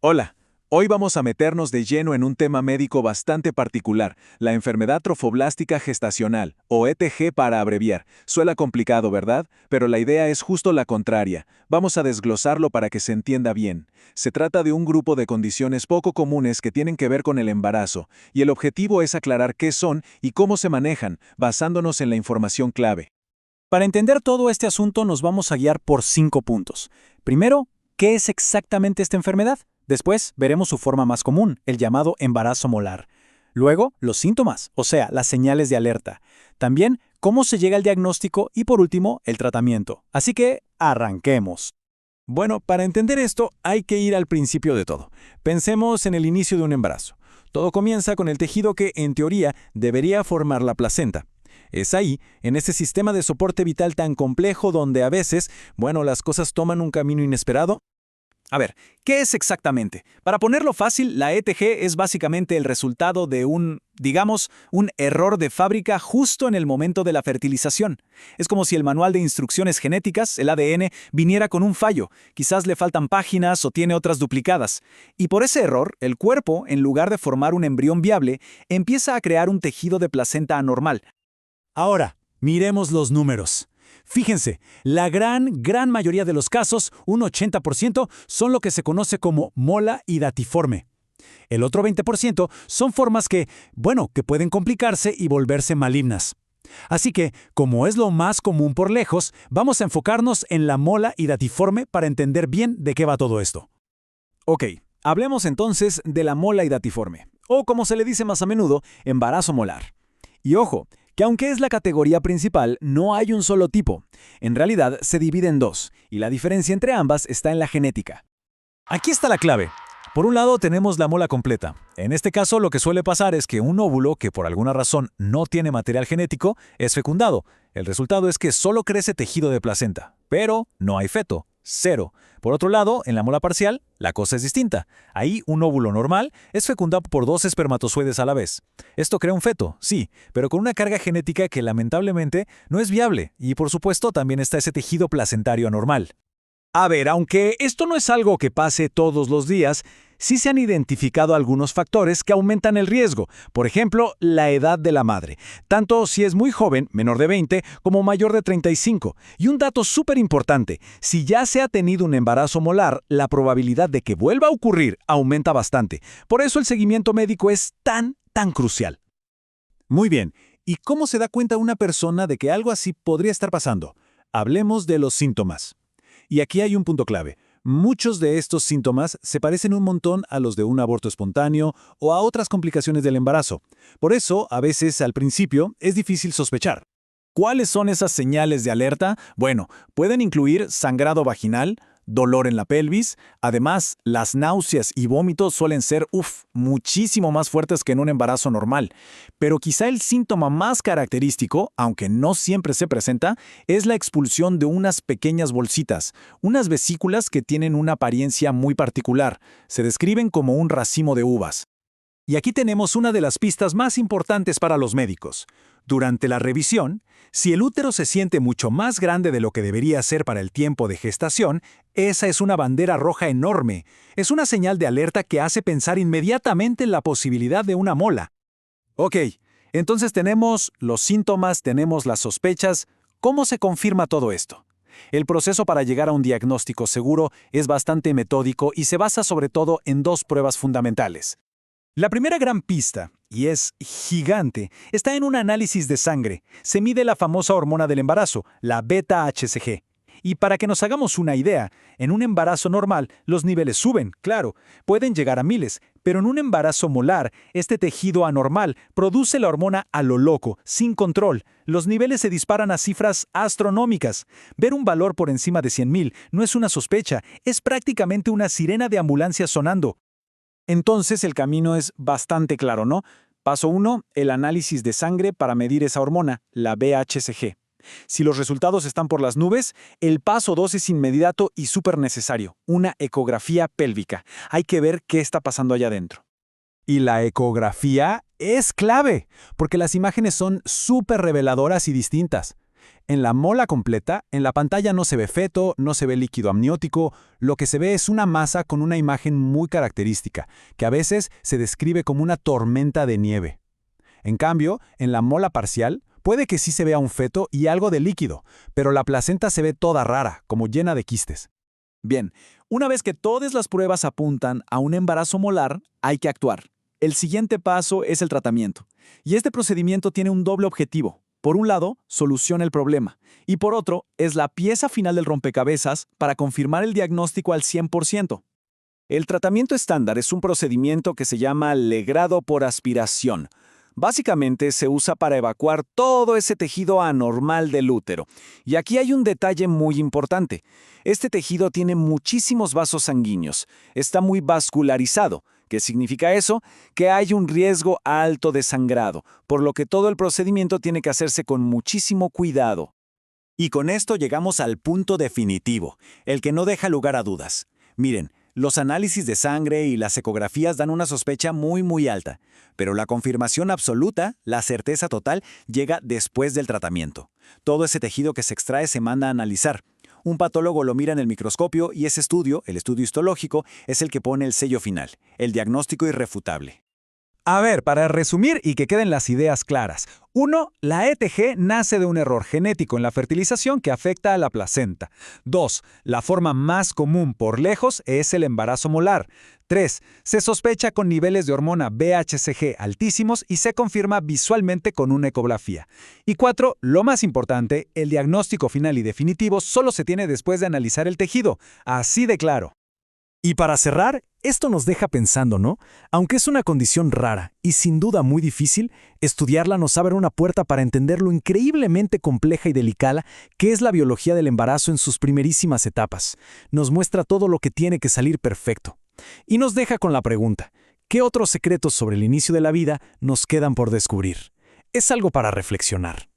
Hola, hoy vamos a meternos de lleno en un tema médico bastante particular, la enfermedad trofoblástica gestacional, o ETG para abreviar. Suena complicado, ¿verdad? Pero la idea es justo la contraria. Vamos a desglosarlo para que se entienda bien. Se trata de un grupo de condiciones poco comunes que tienen que ver con el embarazo, y el objetivo es aclarar qué son y cómo se manejan, basándonos en la información clave. Para entender todo este asunto nos vamos a guiar por 5 puntos. Primero, ¿qué es exactamente esta enfermedad? Después, veremos su forma más común, el llamado embarazo molar. Luego, los síntomas, o sea, las señales de alerta. También, cómo se llega al diagnóstico y por último, el tratamiento. Así que, arranquemos. Bueno, para entender esto hay que ir al principio de todo. Pensemos en el inicio de un embarazo. Todo comienza con el tejido que, en teoría, debería formar la placenta. Es ahí, en ese sistema de soporte vital tan complejo donde a veces, las cosas toman un camino inesperado. A ver, ¿qué es exactamente? Para ponerlo fácil, la ETG es básicamente el resultado de un error de fábrica justo en el momento de la fertilización. Es como si el manual de instrucciones genéticas, el ADN, viniera con un fallo. Quizás le faltan páginas o tiene otras duplicadas. Y por ese error, el cuerpo, en lugar de formar un embrión viable, empieza a crear un tejido de placenta anormal. Ahora, miremos los números. Fíjense, la gran mayoría de los casos, un 80%, son lo que se conoce como mola hidatiforme. El otro 20% son formas que pueden complicarse y volverse malignas. Así que, como es lo más común por lejos, vamos a enfocarnos en la mola hidatiforme para entender bien de qué va todo esto. Ok, hablemos entonces de la mola hidatiforme, o como se le dice más a menudo, embarazo molar. Y ojo, que aunque es la categoría principal, no hay un solo tipo. En realidad, se divide en dos, y la diferencia entre ambas está en la genética. Aquí está la clave. Por un lado tenemos la mola completa. En este caso lo que suele pasar es que un óvulo que por alguna razón no tiene material genético es fecundado. El resultado es que solo crece tejido de placenta, pero no hay feto. Cero. Por otro lado, en la mola parcial, la cosa es distinta. Ahí un óvulo normal es fecundado por 2 espermatozoides a la vez. Esto crea un feto, sí, pero con una carga genética que lamentablemente no es viable, y por supuesto también está ese tejido placentario anormal. A ver, aunque esto no es algo que pase todos los días, sí se han identificado algunos factores que aumentan el riesgo. Por ejemplo, la edad de la madre, tanto si es muy joven, menor de 20, como mayor de 35. Y un dato súper importante, si ya se ha tenido un embarazo molar, la probabilidad de que vuelva a ocurrir aumenta bastante. Por eso el seguimiento médico es tan crucial. Muy bien, ¿y cómo se da cuenta una persona de que algo así podría estar pasando? Hablemos de los síntomas. Y aquí hay un punto clave. Muchos de estos síntomas se parecen un montón a los de un aborto espontáneo o a otras complicaciones del embarazo. Por eso, a veces, al principio, es difícil sospechar. ¿Cuáles son esas señales de alerta? Bueno, pueden incluir sangrado vaginal, dolor en la pelvis. Además, las náuseas y vómitos suelen ser, muchísimo más fuertes que en un embarazo normal. Pero quizá el síntoma más característico, aunque no siempre se presenta, es la expulsión de unas pequeñas bolsitas, unas vesículas que tienen una apariencia muy particular. Se describen como un racimo de uvas. Y aquí tenemos una de las pistas más importantes para los médicos. Durante la revisión, si el útero se siente mucho más grande de lo que debería ser para el tiempo de gestación, esa es una bandera roja enorme. Es una señal de alerta que hace pensar inmediatamente en la posibilidad de una mola. Ok, entonces tenemos los síntomas, tenemos las sospechas. ¿Cómo se confirma todo esto? El proceso para llegar a un diagnóstico seguro es bastante metódico y se basa sobre todo en 2 pruebas fundamentales. La primera gran pista, y es gigante, está en un análisis de sangre. Se mide la famosa hormona del embarazo, la beta-HCG. Y para que nos hagamos una idea, en un embarazo normal los niveles suben, claro, pueden llegar a miles, pero en un embarazo molar, este tejido anormal produce la hormona a lo loco, sin control. Los niveles se disparan a cifras astronómicas. Ver un valor por encima de 100,000 no es una sospecha, es prácticamente una sirena de ambulancia sonando. Entonces el camino es bastante claro, ¿no? Paso 1, el análisis de sangre para medir esa hormona, la BHCG. Si los resultados están por las nubes, el paso 2 es inmediato y súper necesario, una ecografía pélvica. Hay que ver qué está pasando allá adentro. Y la ecografía es clave, porque las imágenes son súper reveladoras y distintas. En la mola completa, en la pantalla no se ve feto, no se ve líquido amniótico, lo que se ve es una masa con una imagen muy característica, que a veces se describe como una tormenta de nieve. En cambio, en la mola parcial, puede que sí se vea un feto y algo de líquido, pero la placenta se ve toda rara, como llena de quistes. Bien, una vez que todas las pruebas apuntan a un embarazo molar, hay que actuar. El siguiente paso es el tratamiento. Y este procedimiento tiene un doble objetivo. Por un lado, soluciona el problema. Y por otro, es la pieza final del rompecabezas para confirmar el diagnóstico al 100%. El tratamiento estándar es un procedimiento que se llama legrado por aspiración. Básicamente se usa para evacuar todo ese tejido anormal del útero. Y aquí hay un detalle muy importante. Este tejido tiene muchísimos vasos sanguíneos. Está muy vascularizado. ¿Qué significa eso? Que hay un riesgo alto de sangrado, por lo que todo el procedimiento tiene que hacerse con muchísimo cuidado. Y con esto llegamos al punto definitivo, el que no deja lugar a dudas. Miren, los análisis de sangre y las ecografías dan una sospecha muy alta, pero la confirmación absoluta, la certeza total, llega después del tratamiento. Todo ese tejido que se extrae se manda a analizar. Un patólogo lo mira en el microscopio y ese estudio, el estudio histológico, es el que pone el sello final, el diagnóstico irrefutable. A ver, para resumir y que queden las ideas claras. 1. La ETG nace de un error genético en la fertilización que afecta a la placenta. 2. La forma más común por lejos es el embarazo molar. 3. Se sospecha con niveles de hormona BHCG altísimos y se confirma visualmente con una ecografía. Y 4. Lo más importante, el diagnóstico final y definitivo solo se tiene después de analizar el tejido. Así de claro. Y para cerrar, esto nos deja pensando, ¿no? Aunque es una condición rara y sin duda muy difícil, estudiarla nos abre una puerta para entender lo increíblemente compleja y delicada que es la biología del embarazo en sus primerísimas etapas. Nos muestra todo lo que tiene que salir perfecto. Y nos deja con la pregunta, ¿qué otros secretos sobre el inicio de la vida nos quedan por descubrir? Es algo para reflexionar.